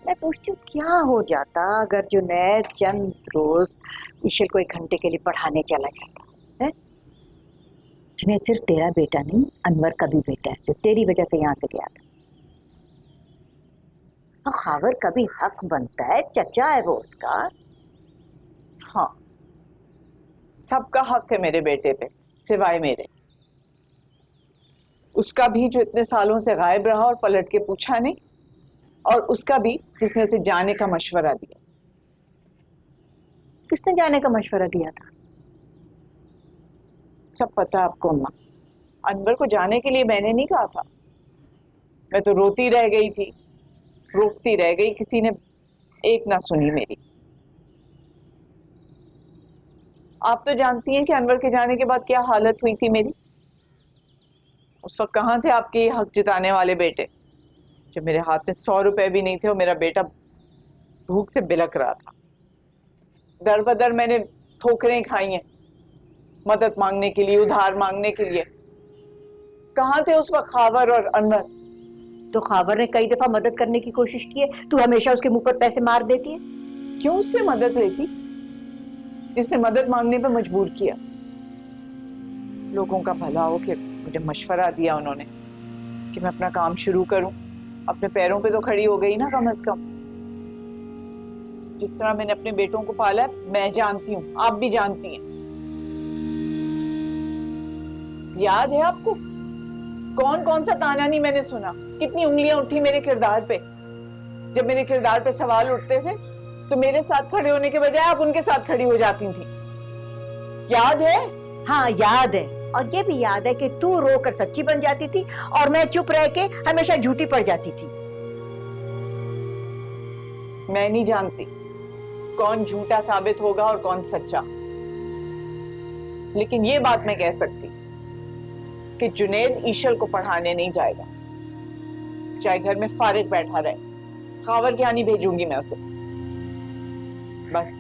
मैं पूछती हूँ क्या हो जाता अगर जुनैद चंद रोज ईशल को 1 घंटे के लिए पढ़ाने चला जाता है? जुनैद सिर्फ तेरा बेटा नहीं, अनवर का भी बेटा है जो तेरी वजह से यहाँ से गया था। और खावर का भी हक बनता है, चचा है वो उसका। हाँ, सबका हक है मेरे बेटे पे सिवाय मेरे। उसका भी जो इतने सालों से गायब रहा और पलट के पूछा नहीं, और उसका भी जिसने उसे जाने का मशवरा दिया। किसने जाने का मशवरा दिया था? सब पता है आपको अम्मा। अनवर को जाने के लिए मैंने नहीं कहा था। मैं तो रोती रह गई थी, रोकती रह गई, किसी ने एक ना सुनी मेरी। आप तो जानती हैं कि अनवर के जाने के बाद क्या हालत हुई थी मेरी। उस वक्त कहाँ थे आपके ये हक जिताने वाले बेटे, जब मेरे हाथ में 100 रुपए भी नहीं थे और मेरा बेटा भूख से बिलक रहा था। दर बदर मैंने ठोकरें खाई हैं मदद मांगने के लिए, उधार मांगने के लिए। कहाँ थे उस वक्त खावर और अनवर? तो खावर ने कई दफा मदद करने की कोशिश की है, तू हमेशा उसके मुंह पर पैसे मार देती है। क्यों उससे मदद लेती जिसने मदद मांगने पे मजबूर किया? लोगों का भला हो कि मुझे मशवरा दिया उन्होंने कि मैं अपना काम शुरू करूं, अपने पैरों पे तो खड़ी हो गई ना कम से कम। जिस तरह मैंने अपने बेटों को पाला है मैं जानती हूँ, आप भी जानती हैं। याद है आपको कौन कौन सा ताना नहीं मैंने सुना, कितनी उंगलियां उठी मेरे किरदार पे। जब मेरे किरदार पे सवाल उठते थे तो मेरे साथ खड़े होने के बजाय आप उनके साथ खड़ी हो जाती थी। याद है? हाँ याद है, और ये भी याद है कि तू रोकर सच्ची बन जाती थी और मैं चुप रह के हमेशा झूठी पड़ जाती थी। मैं नहीं जानती कौन झूठा साबित होगा और कौन सच्चा, लेकिन ये बात मैं कह सकती कि जुनैद ईशल को पढ़ाने नहीं जाएगा, चाहे घर में फारिग बैठा रहे। खावर के यहाँ नहीं भेजूंगी मैं उसे। बस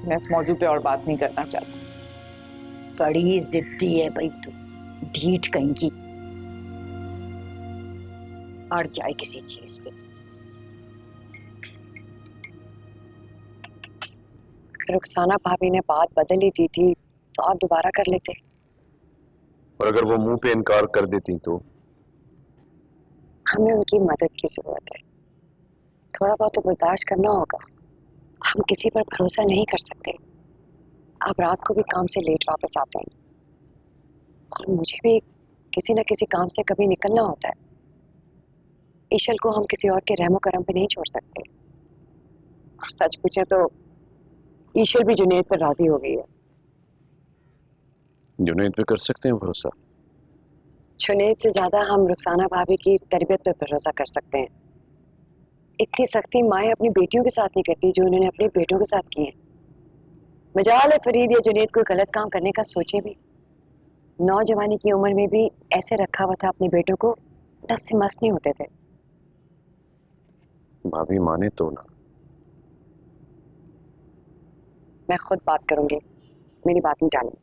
मैं इस मौजू पे और बात नहीं करना चाहती। बड़ी जिद्दी है भाई तू, ढीठ कहीं की, अड़ जाए किसी चीज पे। अगर रुखसाना भाभी ने बात बदल ही दी थी तो आप दोबारा कर लेते। और अगर वो मुंह पे इनकार कर देती तो? हमें उनकी मदद की जरूरत है, थोड़ा बहुत तो बर्दाश्त करना होगा। हम किसी पर भरोसा नहीं कर सकते। आप रात को भी काम से लेट वापस आते हैं और मुझे भी किसी न किसी काम से कभी निकलना होता है। ईशल को हम किसी और के रहमो करम पे नहीं छोड़ सकते। और सच पूछे तो ईशल भी जुनैद पर राजी हो गई है। जुनैद पे कर सकते हैं भरोसा? जुनैद से ज्यादा हम रुखसाना भाभी की तरबियत पे भरोसा कर सकते हैं। इतनी सख्ती माएँ अपनी बेटियों के साथ नहीं करती जो उन्होंने अपने बेटों के साथ की है। मजाल है फरीद या जुनैद कोई गलत काम करने का सोचे भी। नौजवानी की उम्र में भी ऐसे रखा हुआ था अपने बेटों को, 10 से मस नहीं होते थे। भाभी माने तो ना। मैं खुद बात करूंगी, मेरी बात नहीं टालनी।